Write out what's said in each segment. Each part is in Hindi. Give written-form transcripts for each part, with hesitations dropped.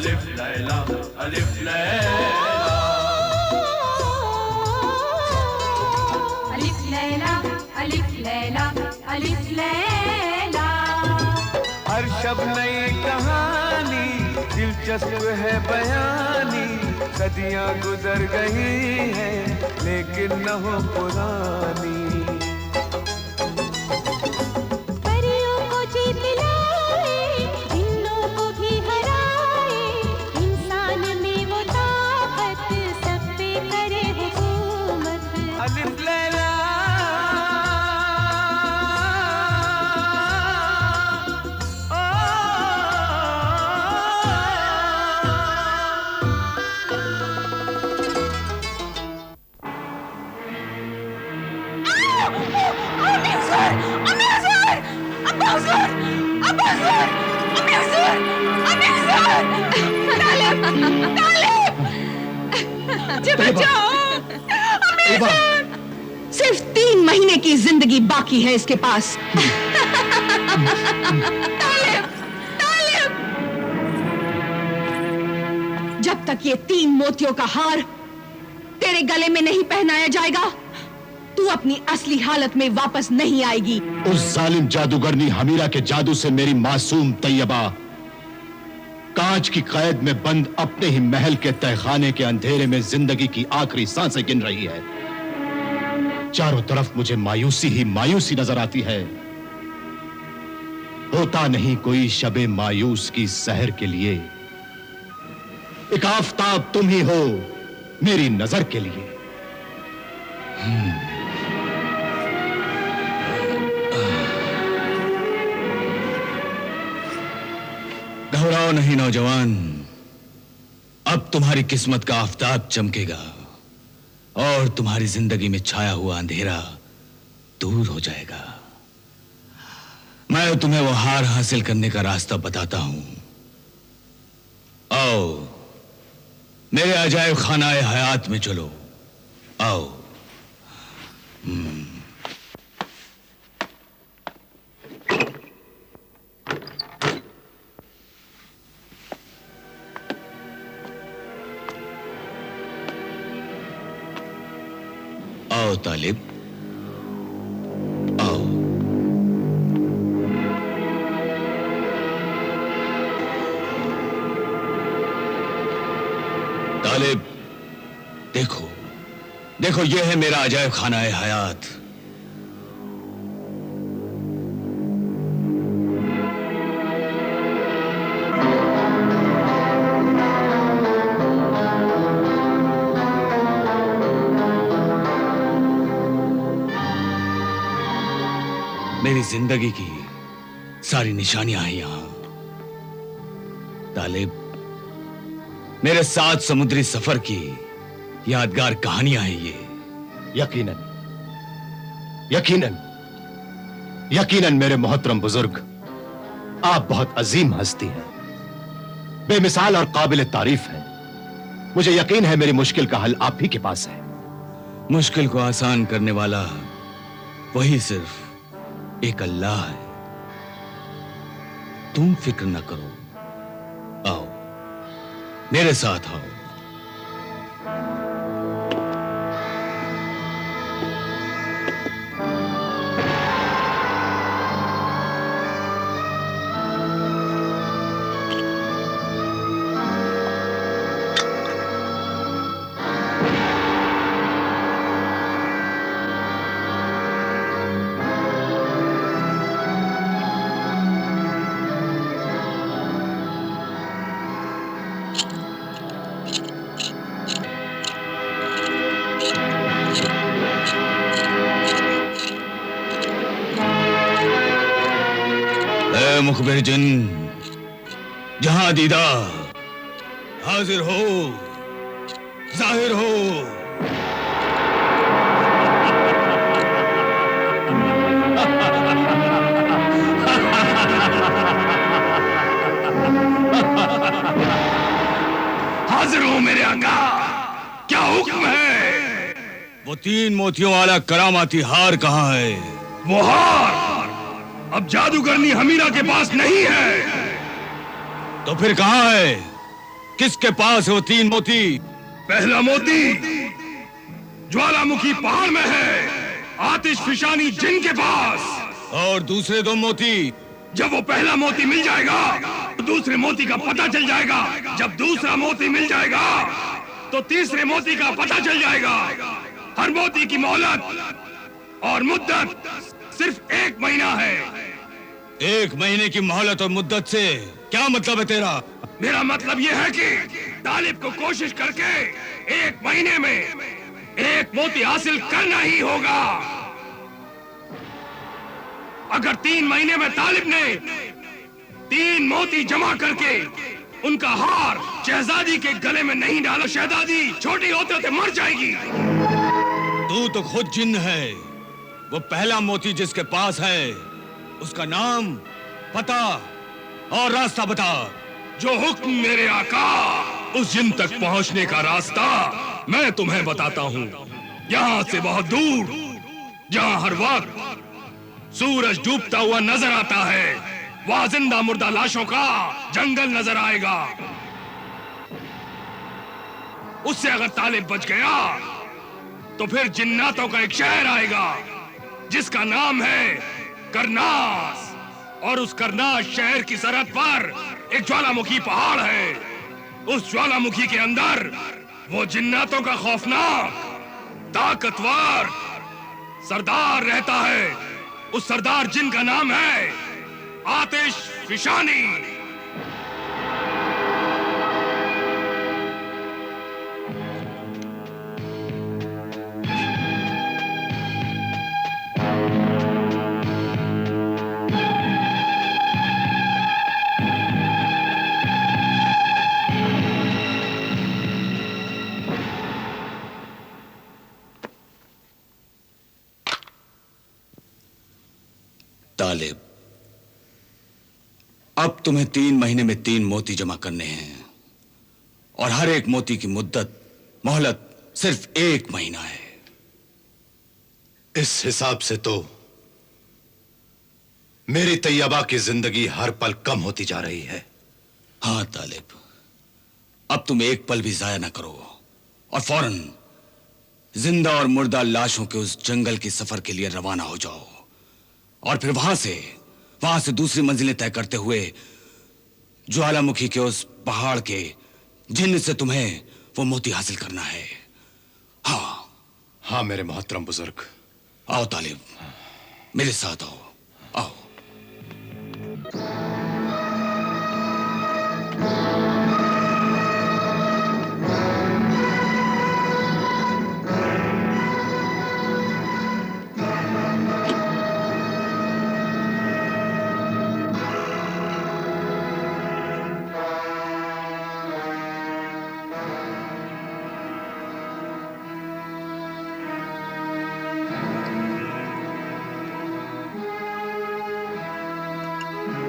अलिफ लैला अलिफ लैला अलिफ लैला अलिफ लैला अलिफ लैला। हर शब नई कहानी दिलचस्प है बयानी, सदियां गुजर गई हैं लेकिन न हो पुरानी। परियों को जीत लाए, जिन्नों को भी हराए, इंसान में वो ताकत सब पे करे हुकूमत। अलिफ लैला सिर्फ 3 महीने की जिंदगी बाकी है इसके पास। जब तक ये 3 मोतियों का हार तेरे गले में नहीं पहनाया जाएगा, तू अपनी असली हालत में वापस नहीं आएगी। उस जालिम जादूगरनी हमीरा के जादू से मेरी मासूम तैयबा कांच की कैद में बंद अपने ही महल के तहखाने के अंधेरे में जिंदगी की आखिरी सांसें गिन रही है। चारों तरफ मुझे मायूसी ही मायूसी नजर आती है। होता नहीं कोई शबे मायूस की सहर के लिए, एक आफताब तुम ही हो मेरी नजर के लिए। घबराओ नहीं नौजवान, अब तुम्हारी किस्मत का आफताब चमकेगा और तुम्हारी जिंदगी में छाया हुआ अंधेरा दूर हो जाएगा। मैं तुम्हें वो हार हासिल करने का रास्ता बताता हूं। आओ मेरे अजायब खानाए हयात में चलो, आओ। आओ तालिब, आओ। तालिब, देखो देखो, ये है मेरा अजायब खाना है हयात। मेरी जिंदगी की सारी निशानियां हैं यहां। तालिब, मेरे 7 समुद्री सफर की यादगार कहानियां हैं ये। यकीनन यकीनन यकीनन मेरे मोहतरम बुजुर्ग, आप बहुत अजीम हस्ती हैं, बेमिसाल और काबिल तारीफ हैं। मुझे यकीन है मेरी मुश्किल का हल आप ही के पास है। मुश्किल को आसान करने वाला वही सिर्फ एक अल्लाह है। तुम फिक्र न करो, आओ मेरे साथ आओ। मुखबिर जिन, जहां दीदा हाजिर हो, जाहिर हो। हाजिर हो मेरे आका, क्या हुक्म है? वो 3 मोतियों वाला करामाती हार कहाँ है? वो हार अब जादूगरनी हमीरा के पास नहीं है। तो फिर कहाँ है? किसके पास है वो 3 मोती? पहला मोती ज्वालामुखी पहाड़ में है, आतिश फिशानी जिन के पास। और दूसरे 2 मोती? जब वो पहला मोती मिल जाएगा तो दूसरे मोती का पता चल जाएगा। जब दूसरा मोती मिल जाएगा तो तीसरे मोती का पता चल जाएगा। हर मोती की मोहलत और मुद्दत सिर्फ 1 महीना है। 1 महीने की मोहलत और मुद्दत से क्या मतलब है तेरा? मेरा मतलब यह है कि तालिब को कोशिश करके 1 महीने में 1 मोती हासिल करना ही होगा। अगर 3 महीने में तालिब ने 3 मोती जमा करके उनका हार शहजादी के गले में नहीं डाला, शहजादी छोटी होते होते मर जाएगी। तू तो खुद जिन्न है। वो पहला मोती जिसके पास है उसका नाम, पता और रास्ता बता। जो हुक्म मेरे आका। उस जिन तक पहुंचने का रास्ता मैं तुम्हें बताता हूँ। यहाँ से बहुत दूर, जहाँ हर वक्त सूरज डूबता हुआ नजर आता है, वहां जिंदा मुर्दा लाशों का जंगल नजर आएगा। उससे अगर तालिब बच गया तो फिर जिन्नातों का एक शहर आएगा जिसका नाम है करनास। और उस करनास शहर की सरहद पर एक ज्वालामुखी पहाड़ है। उस ज्वालामुखी के अंदर वो जिन्नातों का खौफनाक ताकतवर सरदार रहता है। उस सरदार जिनका नाम है आतिश फिशानी। तालिब, अब तुम्हें 3 महीने में 3 मोती जमा करने हैं और हर एक मोती की मुद्दत, मोहलत सिर्फ 1 महीना है। इस हिसाब से तो मेरी तैयबा की जिंदगी हर पल कम होती जा रही है। हाँ तालिब, अब तुम एक पल भी जाया ना करो और फौरन जिंदा और मुर्दा लाशों के उस जंगल के सफर के लिए रवाना हो जाओ और फिर वहां से दूसरी मंजिलें तय करते हुए ज्वालामुखी के उस पहाड़ के जिन्न से तुम्हें वो मोती हासिल करना है। हाँ मेरे मोहतरम बुजुर्ग। आओ तालिब, मेरे साथ आओ। आओ।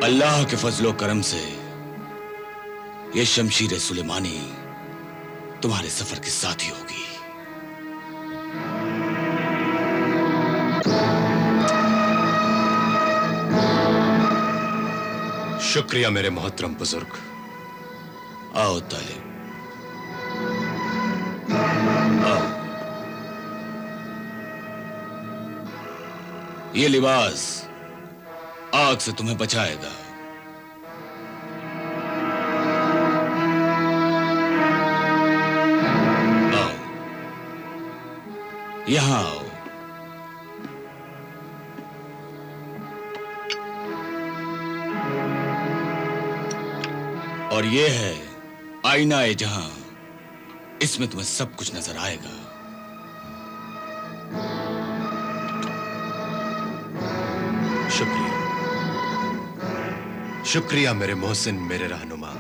अल्लाह के फजलो करम से ये शमशीर सुलेमानी तुम्हारे सफर की साथी होगी। शुक्रिया मेरे मोहतरम बुजुर्ग। आओ तालिब, आओ। ये लिबास आग से तुम्हें बचाएगा। आओ, यहां आओ। और ये है आईना जहां, इसमें तुम्हें सब कुछ नजर आएगा। शुक्रिया, शुक्रिया मेरे मोहसिन, मेरे रहनुमा।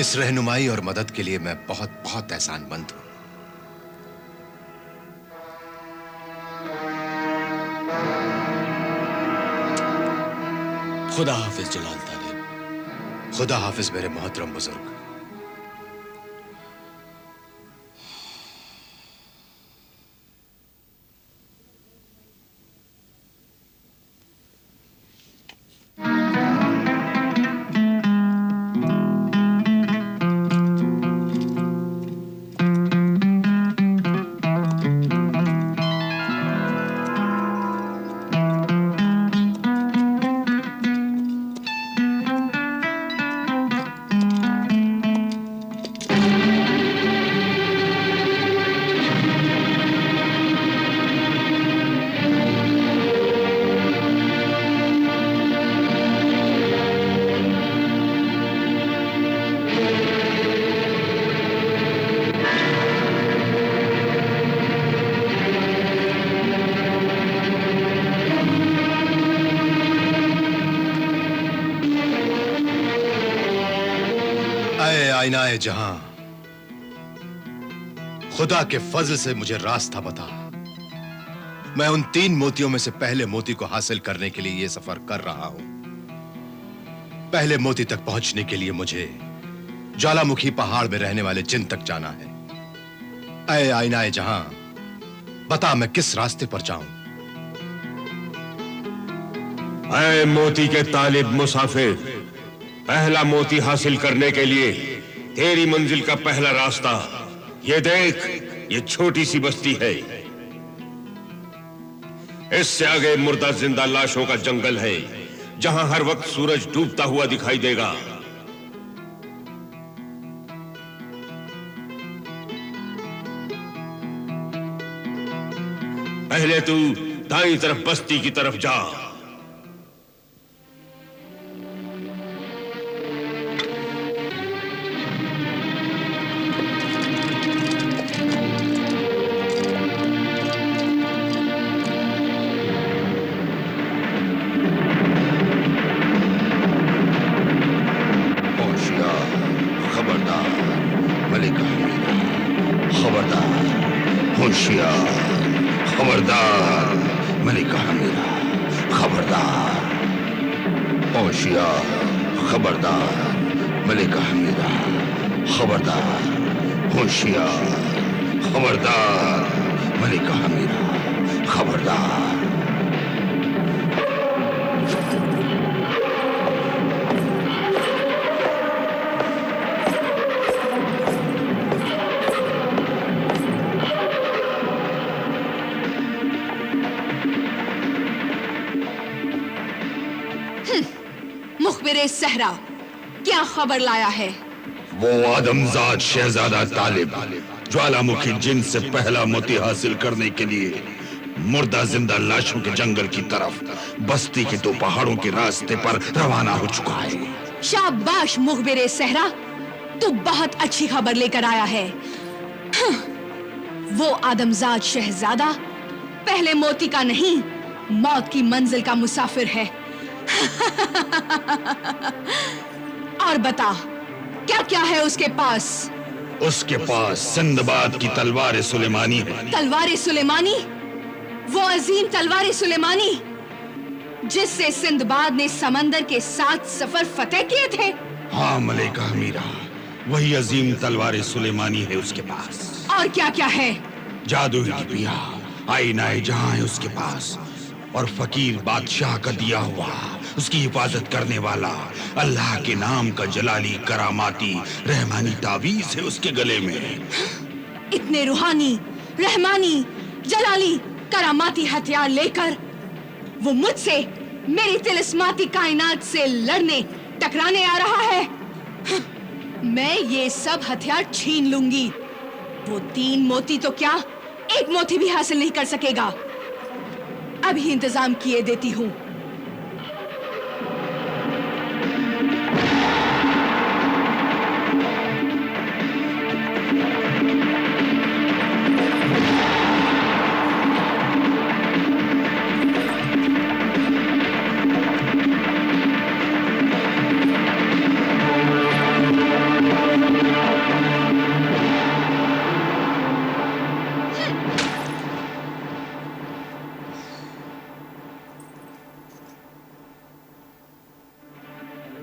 इस रहनुमाई और मदद के लिए मैं बहुत बहुत एहसानमंद हूं। खुदा हाफिज जलाल तालिब। खुदा हाफिज मेरे मोहतरम बुजुर्ग। आईनाए जहां, खुदा के फजल से मुझे रास्ता बता। मैं उन 3 मोतियों में से पहले मोती को हासिल करने के लिए यह सफर कर रहा हूं। पहले मोती तक पहुंचने के लिए मुझे ज्वालामुखी पहाड़ में रहने वाले जिन तक जाना है। ऐ आईनाए जहां, बता मैं किस रास्ते पर जाऊं। ऐ मोती के तालिब मुसाफिर, पहला मोती हासिल करने के लिए तेरी मंजिल का पहला रास्ता ये देख, ये छोटी सी बस्ती है। इससे आगे मुर्दा जिंदा लाशों का जंगल है, जहां हर वक्त सूरज डूबता हुआ दिखाई देगा। पहले तू दाईं तरफ बस्ती की तरफ जा। खबरदार मलिका हमीरा, खबरदार होशियार, खबरदार मलिका हमीरा, खबरदार होशियार, खबरदार मलिका हमीरा, खबरदार होशियार, खबरदार मलिका हमीरा, खबरदार। मुखबिरे सहरा, क्या खबर लाया है? वो आदमजाद शहजादा तालिब ज्वालामुखी जिन से पहला मोती हासिल करने के लिए मुर्दा जिंदा लाशों के जंगल की तरफ बस्ती के 2 पहाड़ों के रास्ते पर रवाना हो चुका है। शाबाश मुखबिरे सहरा, तू बहुत अच्छी खबर लेकर आया है। वो आदमजाद शहजादा पहले मोती का नहीं, मौत की मंजिल का मुसाफिर है। और बता, क्या क्या है उसके पास? उसके पास सिंदबाद की तलवार सुलेमानी है। तलवार सुलेमानी? वो अजीम तलवार सुलेमानी जिससे सिंदबाद ने समंदर के 7 सफर फतेह किए थे? हाँ मलिका हमीरा, वही अजीम तलवार सुलेमानी है उसके पास। और क्या क्या है? जादू की पिया आईनाए जहां है उसके पास, और फकीर बादशाह का दिया हुआ उसकी हिफाजत करने वाला अल्लाह के नाम का जलाली करामाती रहमानी तावीज है उसके गले में। इतने रूहानी, रहमानी, जलाली, करामाती हथियार लेकर वो मुझसे, मेरी तिलिस्माती कायनात से लड़ने टकराने आ रहा है। मैं ये सब हथियार छीन लूंगी। वो 3 मोती तो क्या, 1 मोती भी हासिल नहीं कर सकेगा। अभी इंतजाम किए देती हूं।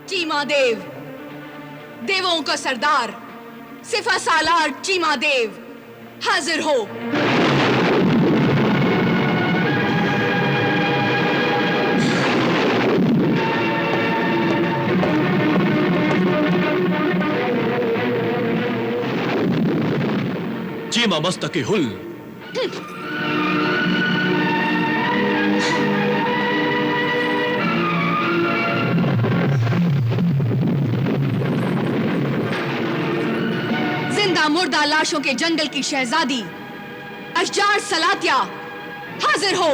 चीमा देव, देवों का सरदार, सिफा सालार चीमा देव, हाजिर हो। चीमा मस्तके हुल। मुर्दा लाशों के जंगल की शहजादी अशजार सलातिया, हाजिर हो।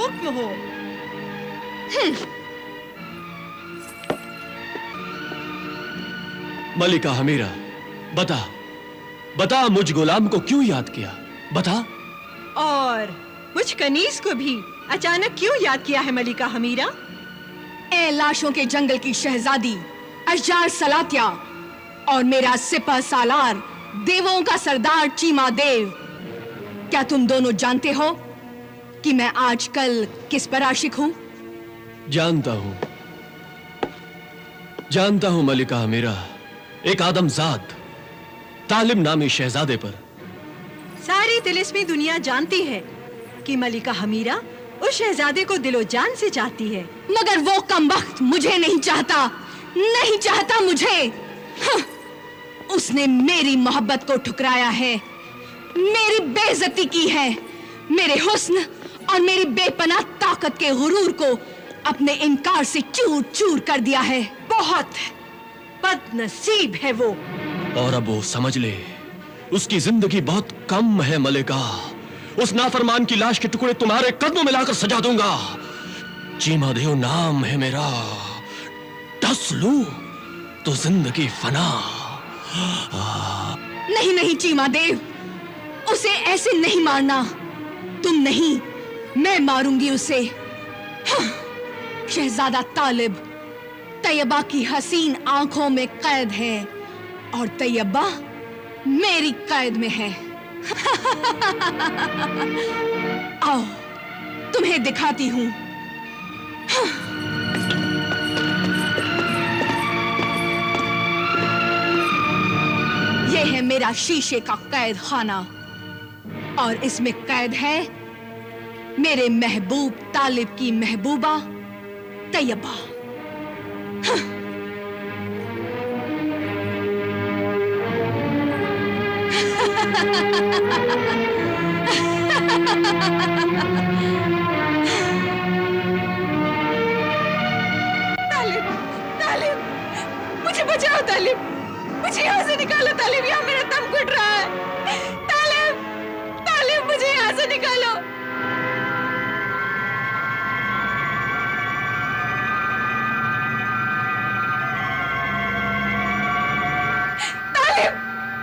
हुक्म हो। मलिका हमीरा, बता बता मुझ गुलाम को क्यों याद किया, बता। और मुझ कनीज को भी अचानक क्यों याद किया है मलिका हमीरा? ए लाशों के जंगल की शहजादी अशजार सलातिया और मेरा सिपह सालार देवों का सरदार चीमा देव, क्या तुम दोनों जानते हो कि मैं आजकल किस पर आशिक हूं? जानता हूं मलिका हमीरा, एक आदमजाद तालिब नामी शहजादे पर। सारी तिलिस्मी दुनिया जानती है कि मलिका हमीरा उस शहजादे को दिलो जान से चाहती है, मगर वो कमबख्त मुझे नहीं चाहता मुझे। उसने मेरी मोहब्बत को ठुकराया है, मेरी बेइज्जती की है, मेरे हुस्न और मेरी बेपनाह ताकत के गुरूर को अपने इनकार से चूर चूर कर दिया है। बहुत बदनसीब है वो। और अब वो समझ ले, उसकी जिंदगी बहुत कम है मलिका। उस नाफरमान की लाश के टुकड़े तुम्हारे कदमों में लाकर सजा दूंगा। चीमा देव नाम है मेरा, डस लूं तो जिंदगी फना। नहीं चीमा देव, उसे ऐसे नहीं मारना। तुम नहीं, मैं मारूंगी उसे। शहजादा तालिब तैयबा की हसीन आंखों में कैद है और तैयबा मेरी कैद में है। आओ तुम्हें दिखाती हूं। यह है मेरा शीशे का कैद खाना और इसमें कैद है मेरे महबूब तालिब की महबूबा तैयबा। तालिब, मुझे बचाओ तालिब, मुझे यहाँ से निकालो तालिब, यहाँ मेरा दम घुट रहा है। तालिब, मुझे यहाँ से निकालो।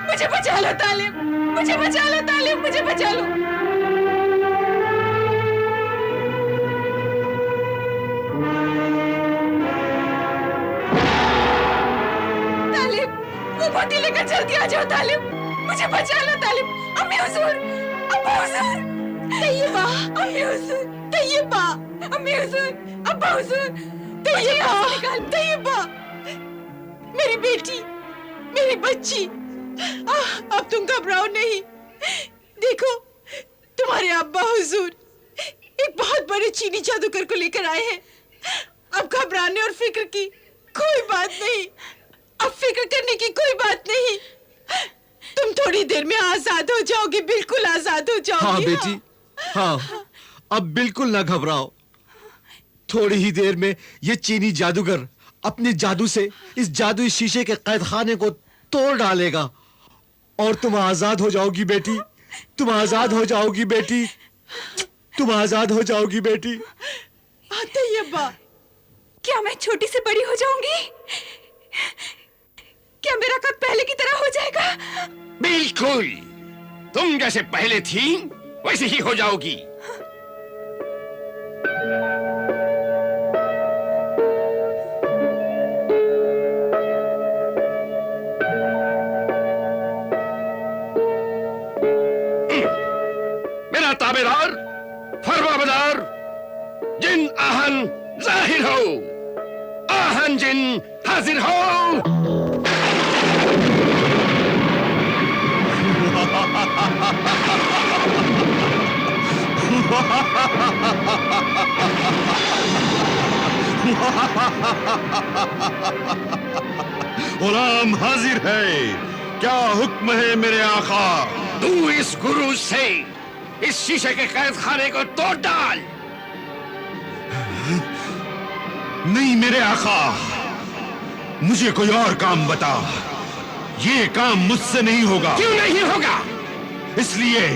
मुझे बचा लो तालिब, मुझे बचा लो तालिब, मुझे बचा लो। तालिब, वो मोती लेकर जल्दी आ जाओ तालिब, मुझे बचा लो तालिब। अम्मी हुजूर, अब्बा हुजूर, तैयबा, अम्मी हुजूर, तैयबा, अम्मी हुजूर, अब्बा हुजूर, तैयबा, तैयबा, मेरी बेटी, मेरी बच्ची। अब तुम घबराओ नहीं। देखो, तुम्हारे अब्बा हुजूर एक बहुत बड़े चीनी जादूगर को लेकर आए हैं। अब घबराने और फिक्र की कोई बात नहीं, अब फिक्र करने की कोई बात नहीं। तुम थोड़ी देर में आजाद हो जाओगी, बिल्कुल आजाद हो जाओगी। हाँ बेटी, हाँ, अब बिल्कुल ना घबराओ। थोड़ी ही देर में ये चीनी जादूगर अपने जादू से इस जादुई शीशे के कैद खाने को तोड़ डालेगा और तुम आजाद हो जाओगी बेटी, तुम आजाद हो जाओगी बेटी, तुम आजाद हो जाओगी बेटी। तैयबा, क्या मैं छोटी से बड़ी हो जाऊंगी? क्या मेरा कद पहले की तरह हो जाएगा? बिल्कुल, तुम जैसे पहले थी वैसे ही हो जाओगी। मेरा ताबेदार, फरमाबरदार, जिन आहन जाहिर हो, आहन जिन हाजिर हो। गुलाम हाजिर है, क्या हुक्म है मेरे आका? तू इस गुरु से इस शीशे के कैद खाने को तोड़ डाल। नहीं मेरे आका, मुझे कोई और काम बता। ये काम मुझसे नहीं होगा। क्यों नहीं होगा? इसलिए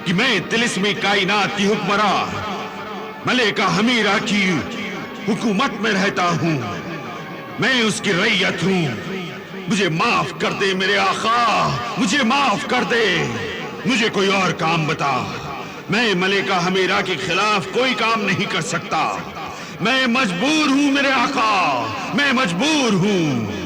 कि मैं तिलिस्मी कायनात की हुक्मरान मलिका हमीरा की हुकूमत में रहता हूं। मैं उसकी रैयत हूं। मुझे माफ कर दे मेरे आका, मुझे माफ कर दे। मुझे कोई और काम बता। मैं मलिका हमीरा के खिलाफ कोई काम नहीं कर सकता। मैं मजबूर हूं मेरे आका, मैं मजबूर हूं।